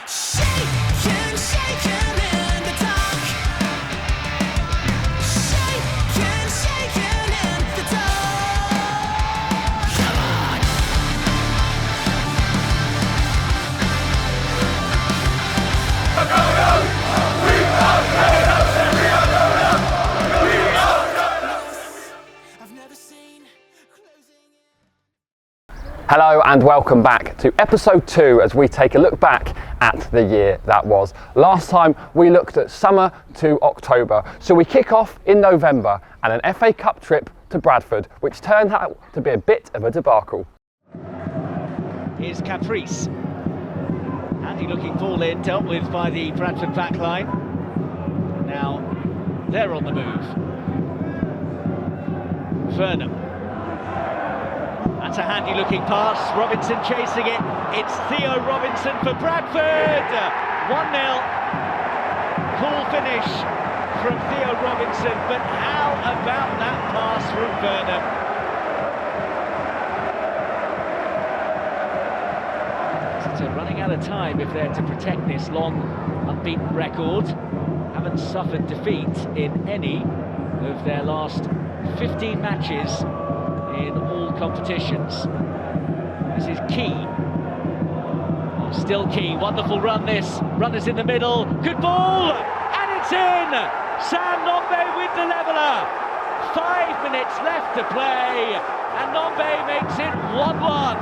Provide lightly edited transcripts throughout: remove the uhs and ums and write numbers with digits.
Shaken, shaken in the dark. Shaken, shaken in the dark. Come on. I've never seen closing. Hello and welcome back to episode 2 as we take a look back at the year that was. Last time we looked at summer to October, so we kick off in November and an FA Cup trip to Bradford, which turned out to be a bit of a debacle. Here's Caprice. Andy looking fall in, dealt with by the Bradford backline. Now they're on the move. Vernon. That's a handy looking pass. Robinson chasing it. It's Theo Robinson for Bradford. 1-0. Cool finish from Theo Robinson, but how about that pass from Vernon? Exeter running out of time if they're to protect this long unbeaten record. Haven't suffered defeat in any of their last 15 matches in all competitions. This is Key. Still Key, wonderful run this. Runners in the middle, good ball, and it's in! Sam Nombe with the leveller. 5 minutes left to play, and Nombe makes it 1-1.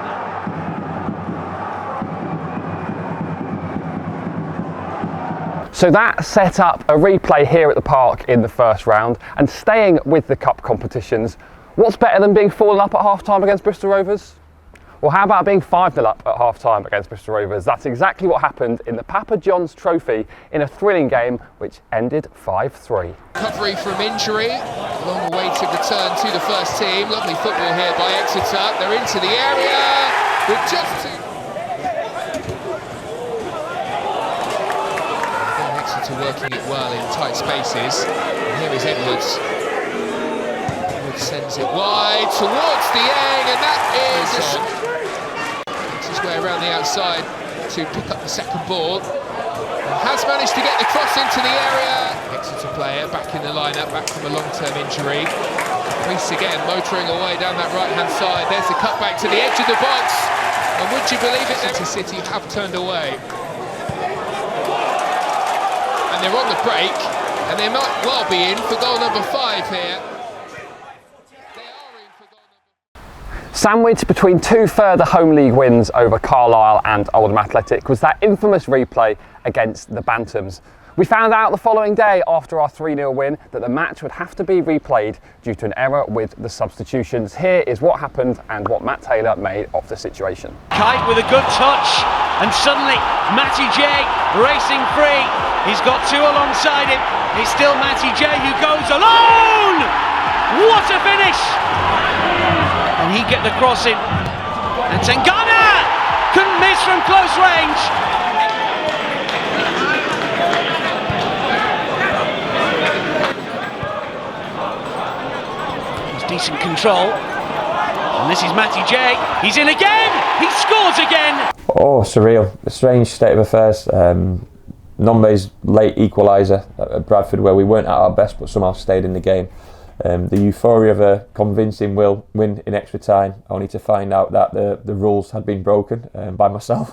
So that set up a replay here at the park in the first round, and staying with the cup competitions, what's better than being 4-0 up at half-time against Bristol Rovers? Well, how about being 5-0 up at half-time against Bristol Rovers? That's exactly what happened in the Papa John's Trophy in a thrilling game which ended 5-3. Recovery from injury, long-awaited return to the first team. Lovely football here by Exeter. They're into the area with just two. Exeter working it well in tight spaces. And here is Edwards. Sends it wide towards the end, and that is makes his way around the outside to pick up the second ball, and has managed to get the cross into the area. Exeter player back in the lineup, back from a long-term injury. Reese again motoring away down that right-hand side. There's the cut back to the edge of the box, and would you believe it, Exeter City have turned away, and they're on the break, and they might well be in for goal number 5 here. Sandwiched between 2 further home league wins over Carlisle and Oldham Athletic was that infamous replay against the Bantams. We found out the following day after our 3-0 win that the match would have to be replayed due to an error with the substitutions. Here is what happened and what Matt Taylor made of the situation. Kite with a good touch, and suddenly Matty J racing free. He's got 2 alongside him. It's still Matty J who goes alone. What a finish! And he get the cross in, and Tangana couldn't miss from close range. It's decent control, and this is Matty J. He's in again. He scores again. Oh, surreal! A strange state of affairs. Nombe's late equaliser at Bradford, where we weren't at our best, but somehow stayed in the game. The euphoria of a convincing win in extra time, only to find out that the rules had been broken by myself,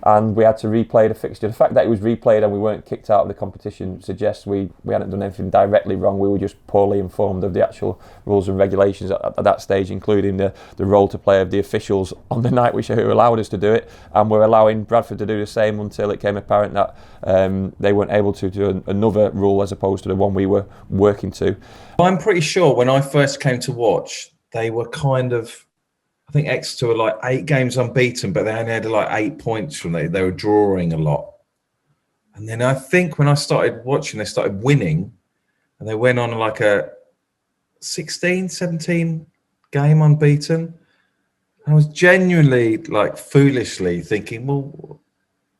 and we had to replay the fixture. The fact that it was replayed and we weren't kicked out of the competition suggests we hadn't done anything directly wrong. We were just poorly informed of the actual rules and regulations at that stage, including the role to play of the officials on the night, who allowed us to do it, and were allowing Bradford to do the same until it became apparent that they weren't able to do another rule as opposed to the one we were working to. I'm pretty sure when I first came to watch, they were kind of, I think Exeter were like 8 games unbeaten, but they only had like 8 points from it. They were drawing a lot. And then I think when I started watching, they started winning, and they went on like a 16, 17 game unbeaten. I was genuinely, like, foolishly thinking, well,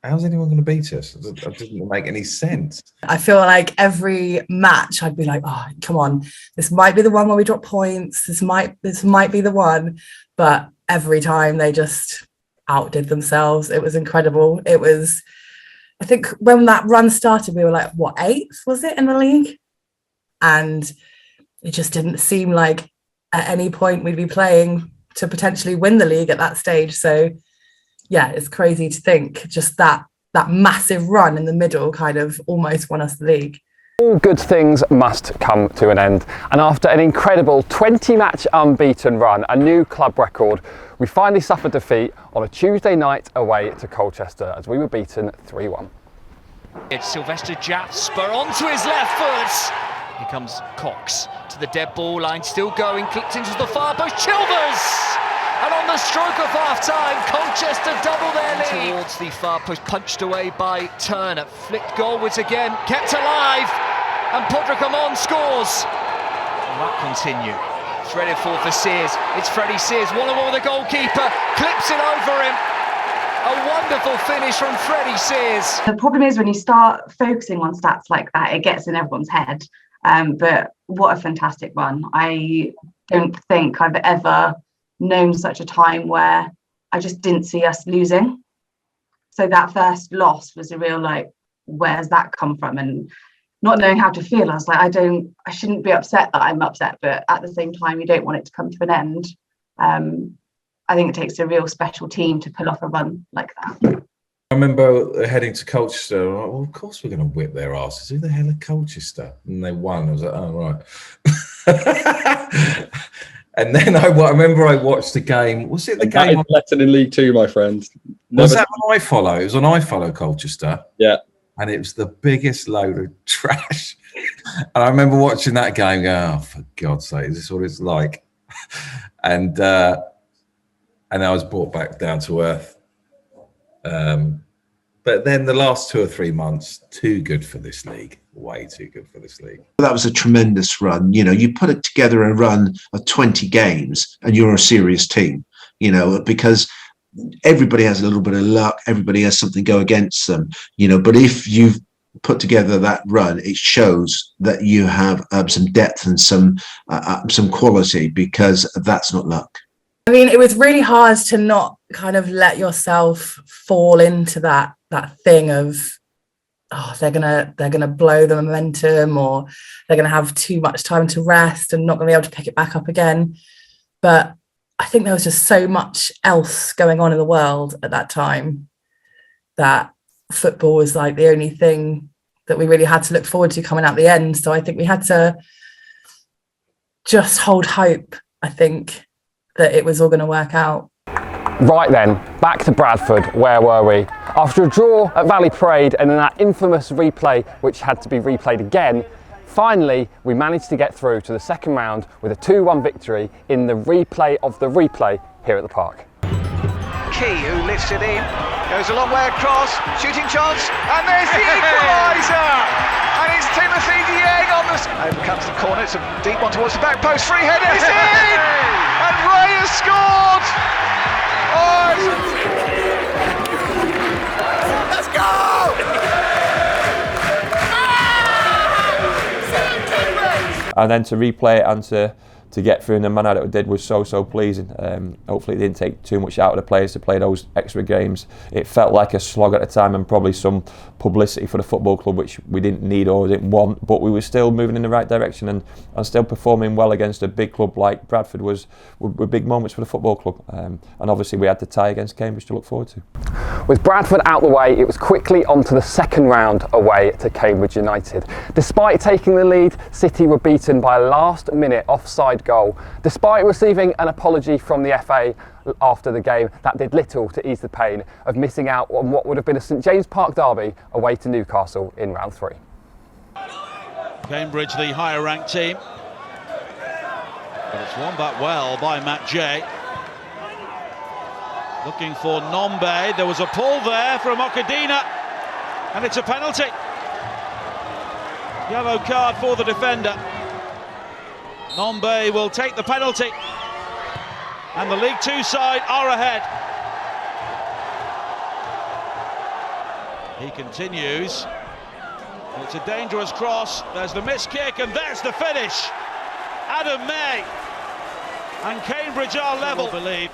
how's anyone going to beat us? It didn't make any sense. I feel like every match I'd be like, oh, come on, this might be the one where we drop points. This might be the one. But every time they just outdid themselves. It was incredible. It was, I think when that run started, we were like, what, 8th was it in the league? And it just didn't seem like at any point we'd be playing to potentially win the league at that stage. So yeah, it's crazy to think just that massive run in the middle kind of almost won us the league. All good things must come to an end, and after an incredible 20-match unbeaten run, a new club record, we finally suffered defeat on a Tuesday night away to Colchester as we were beaten 3-1. It's Sylvester Japp, spur onto his left foot. Here comes Cox to the dead ball line, still going, clipped into the far post, Chilvers! And on the stroke of half-time, Colchester double their lead. Towards the far post, punched away by Turner, flicked goalwards again, kept alive, and Podrick scores. And that continue. Threaded forward for Sears. It's Freddie Sears, one-on-one with the goalkeeper, clips it over him. A wonderful finish from Freddie Sears. The problem is when you start focusing on stats like that, it gets in everyone's head. But what a fantastic run. I don't think I've ever known such a time where I just didn't see us losing. So that first loss was a real like, where's that come from? And not knowing how to feel, I was like, I shouldn't be upset that I'm upset, but at the same time, you don't want it to come to an end. I think it takes a real special team to pull off a run like that. I remember heading to Colchester. I'm like, well, of course we're going to whip their asses. Who the hell are Colchester? And they won. I was like, oh, right. And then I remember I watched the game. Was it the game? That is lesson in League Two, my friend. Was that on iFollow? It was on iFollow Colchester. Yeah. And it was the biggest load of trash. And I remember watching that game going, oh, for God's sake, is this what it's like? And I was brought back down to earth. But then the last 2 or 3 months, too good for this league. Way too good for this league. That was a tremendous run. You know, you put it together a run of 20 games and you're a serious team, you know, because everybody has a little bit of luck. Everybody has something go against them, you know, but if you've put together that run, it shows that you have some depth and some quality, because that's not luck. I mean, it was really hard to not kind of let yourself fall into that thing of, oh, they're gonna blow the momentum, or they're gonna have too much time to rest and not gonna be able to pick it back up again. But I think there was just so much else going on in the world at that time that football was like the only thing that we really had to look forward to coming out the end. So I think we had to just hold hope, I think, that it was all going to work out. Right then, back to Bradford. Where were we? After a draw at Valley Parade and then that infamous replay which had to be replayed again, finally we managed to get through to the second round with a 2-1 victory in the replay of the replay here at the park. Key, who lifts it in, goes a long way across, shooting chance, and there's the equaliser! And it's Timothy Dieng on the... Overcomes the corner, it's a deep one towards the back post, free header, it's in! And Ray has scored! Oh, let's go! And then to replay it and to get through in the manner that it did was so pleasing. Hopefully it didn't take too much out of the players to play those extra games. It felt like a slog at the time and probably some publicity for the football club which we didn't need or didn't want, but we were still moving in the right direction and still performing well against a big club like Bradford were big moments for the football club. And obviously we had the tie against Cambridge to look forward to. With Bradford out the way, it was quickly on to the second round away to Cambridge United. Despite taking the lead, City were beaten by a last-minute offside goal. Despite receiving an apology from the FA after the game, that did little to ease the pain of missing out on what would have been a St James Park derby away to Newcastle in round 3. Cambridge, the higher ranked team, but it's won back well by Matt Jay. Looking for Nombe, there was a pull there from Okadina, and it's a penalty. Yellow card for the defender. Nombe will take the penalty, and the League Two side are ahead. He continues, and it's a dangerous cross. There's the missed kick, and there's the finish. Adam May, and Cambridge are level, I believe.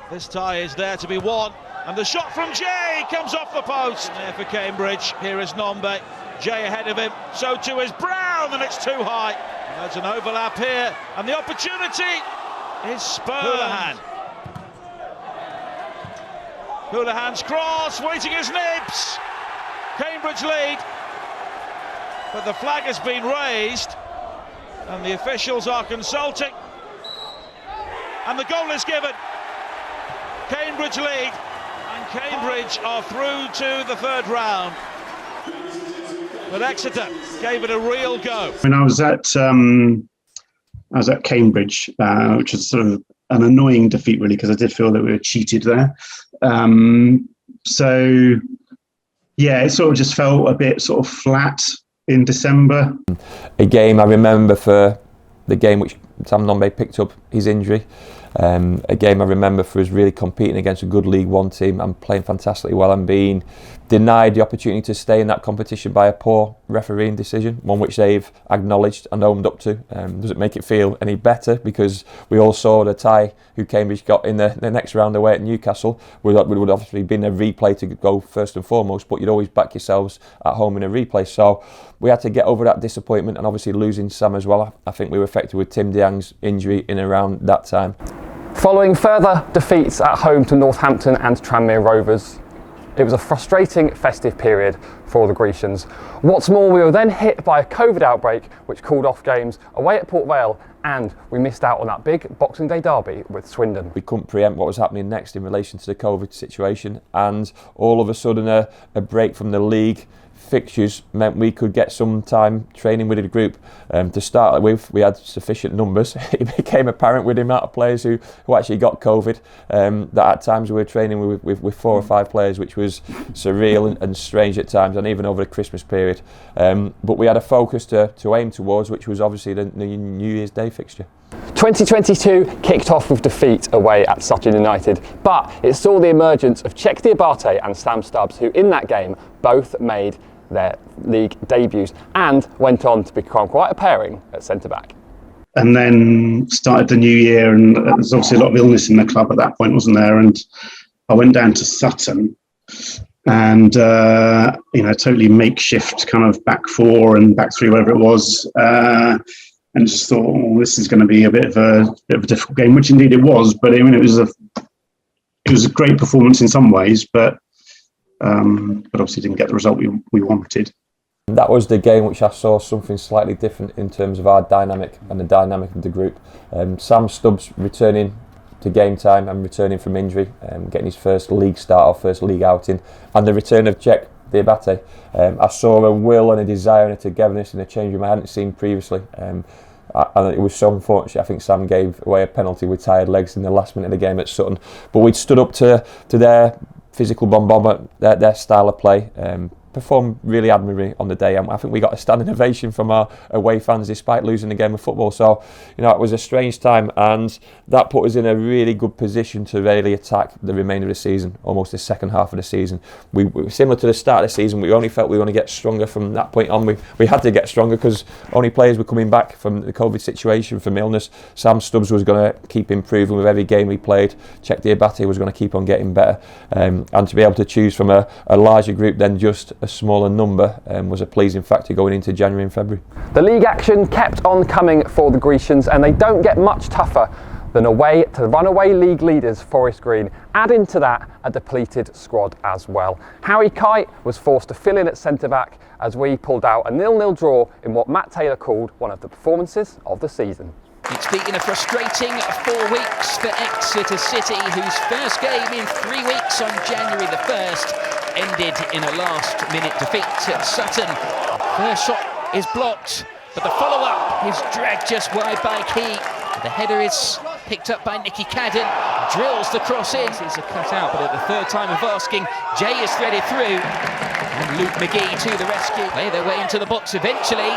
This tie is there to be won, and the shot from Jay comes off the post. And there for Cambridge, here is Nombe. Jay ahead of him, so too is Brown, and it's too high. And there's an overlap here, and the opportunity is Spurn. Houlihan's cross, waiting his nibs. Cambridge lead, but the flag has been raised, and the officials are consulting, and the goal is given. Cambridge lead, and Cambridge are through to the third round. But Exeter gave it a real go. When I was at Cambridge, which was sort of an annoying defeat, really, because I did feel that we were cheated there. So, yeah, it sort of just felt a bit sort of flat in December. A game I remember for the game which Sam Nombe picked up his injury. A game I remember for us really competing against a good League One team and playing fantastically well and being denied the opportunity to stay in that competition by a poor refereeing decision, one which they've acknowledged and owned up to. Does it make it feel any better? Because we all saw the tie who Cambridge got in the next round away at Newcastle would obviously been a replay to go first and foremost, but you'd always back yourselves at home in a replay. So we had to get over that disappointment, and obviously losing Sam as well. I think we were affected with Tim Diang's injury in around that time. Following further defeats at home to Northampton and Tranmere Rovers, it was a frustrating festive period for the Grecians. What's more, we were then hit by a COVID outbreak which called off games away at Port Vale, and we missed out on that big Boxing Day derby with Swindon. We couldn't preempt what was happening next in relation to the COVID situation, and all of a sudden a break from the league fixtures meant we could get some time training with the group. To start with, we had sufficient numbers. It became apparent with the amount of players who actually got COVID that at times we were training with 4 or 5 players, which was surreal and strange at times, and even over the Christmas period. But we had a focus to aim towards, which was obviously the New Year's Day fixture. 2022 kicked off with defeat away at Sutton United, but it saw the emergence of Czech Diabate and Sam Stubbs, who in that game both made their league debuts and went on to become quite a pairing at centre-back. And then started the new year, and there was obviously a lot of illness in the club at that point, wasn't there? And I went down to Sutton and, totally makeshift kind of back 4 and back 3, whatever it was. And just thought, this is going to be a bit of a difficult game, which indeed it was. But I mean, it was a great performance in some ways, but obviously didn't get the result we wanted. That was the game which I saw something slightly different in terms of our dynamic and the dynamic of the group. Sam Stubbs returning to game time and returning from injury, getting his first league start or first league outing, and the return of Czech Diabate. I saw a will and a desire and a togetherness in the change room I hadn't seen previously. And it was so unfortunate. I think Sam gave away a penalty with tired legs in the last minute of the game at Sutton. But we'd stood up to their physical bombardment, their style of play. Performed really admirably on the day, and I think we got a standing ovation from our away fans despite losing the game of football. So, it was a strange time, and that put us in a really good position to really attack the remainder of the season, almost the second half of the season. We similar to the start of the season, we only felt we were going to get stronger from that point on. We had to get stronger because only players were coming back from the COVID situation, from illness. Sam Stubbs was going to keep improving with every game we played. Czech Diabate was going to keep on getting better, and to be able to choose from a larger group than just a smaller number was a pleasing factor going into January and February. The league action kept on coming for the Grecians, and they don't get much tougher than away to runaway league leaders Forest Green. Add into that a depleted squad as well. Harry Kite was forced to fill in at centre-back as we pulled out a 0-0 draw in what Matt Taylor called one of the performances of the season. It's been a frustrating 4 weeks for Exeter City, whose first game in 3 weeks on January the 1st ended in a last-minute defeat at Sutton. First shot is blocked, but the follow-up is dragged just wide by Key. The header is picked up by Nicky Cadden, drills the cross in. It's a cut-out, but at the third time of asking, Jay is threaded through, and Luke McGee to the rescue. Play their way into the box eventually.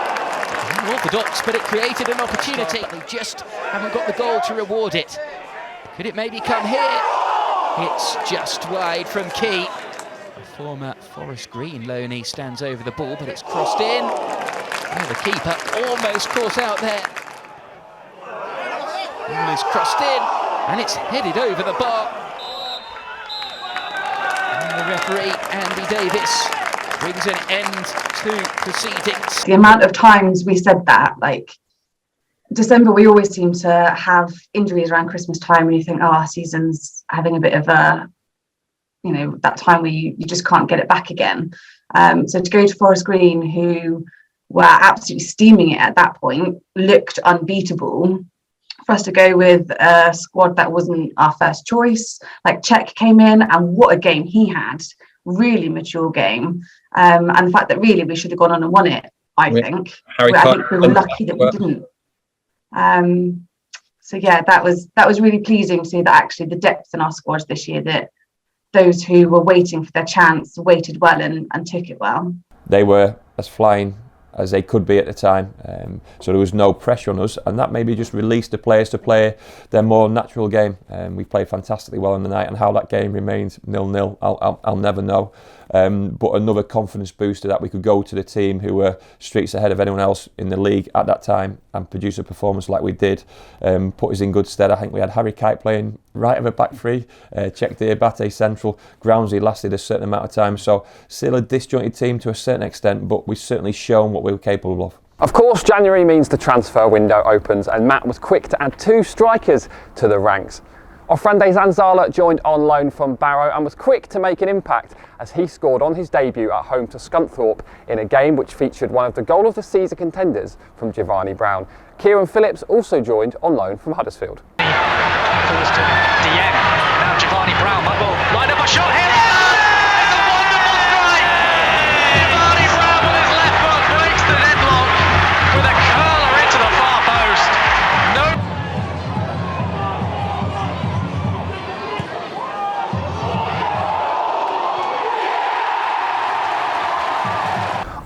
Unorthodox, but it created an opportunity. They just haven't got the goal to reward it. Could it maybe come here? It's just wide from Key. A former Forest Green loanee stands over the ball, but it's crossed in. Oh, the keeper almost caught out there. Ball is crossed in, and it's headed over the bar. Referee Andy Davis brings an end to proceedings. The amount of times we said that, like December, we always seem to have injuries around Christmas time and you think, oh, our season's having a bit of a, you know, that time where you just can't get it back again. So to go to Forest Green, who were absolutely steaming it at that point, looked unbeatable. For us to go with a squad that wasn't our first choice, like Czech came in and what a game he had, really mature game. And the fact that really we should have gone on and won it, I think we were lucky that we didn't. So yeah, that was really pleasing to see that actually the depth in our squad this year, that those who were waiting for their chance waited well and took it well. They were as flying as they could be at the time, so there was no pressure on us, and that maybe just released the players to play their more natural game. We played fantastically well in the night, and how that game remained 0-0 I'll never know, but another confidence booster that we could go to the team who were streets ahead of anyone else in the league at that time and produce a performance like we did, put us in good stead. I think we had Harry Kite playing right of a back three, Czech Diabate central, Groundsy lasted a certain amount of time, so still a disjointed team to a certain extent, but we've certainly shown what we were capable of. Of course, January means the transfer window opens, and Matt was quick to add 2 strikers to the ranks. Ofrande Zanzala joined on loan from Barrow and was quick to make an impact as he scored on his debut at home to Scunthorpe in a game which featured one of the goal of the season contenders from Giovanni Brown. Kieran Phillips also joined on loan from Huddersfield. Forced to Dieng. Now Giovanni Brown might well line up a shot here. It's a wonderful strike. Giovanni Brown with his left foot breaks the deadlock with a curler into the far post. No.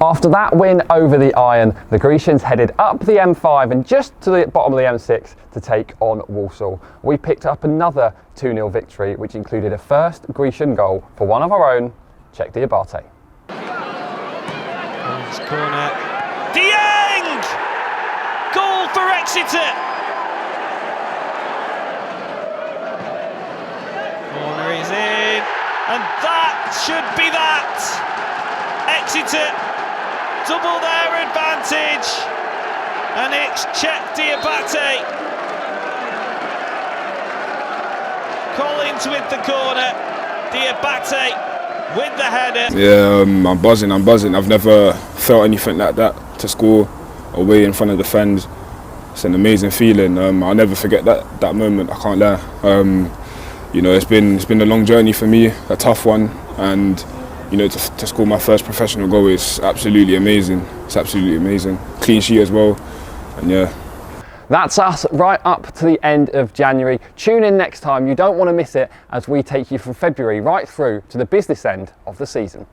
After that win over the Iron, the Grecians headed up the M5 and just to the bottom of the M6 to take on Walsall. We picked up another 2-0 victory, which included a first Grecian goal for one of our own, Czech Diabate. Corner. Dieng! Goal for Exeter! Corner is in, and that should be that! Exeter double their advantage, and it's Czech Diabate. Collins with the corner, Diabate with the header. Yeah, I'm buzzing. I've never felt anything like that, to score away in front of the fans. It's an amazing feeling. I'll never forget that moment, I can't lie. You know, it's been a long journey for me, a tough one, and you know, to score my first professional goal is absolutely amazing. It's absolutely amazing. Clean sheet as well, and yeah. That's us right up to the end of January. Tune in next time, you don't want to miss it, as we take you from February right through to the business end of the season.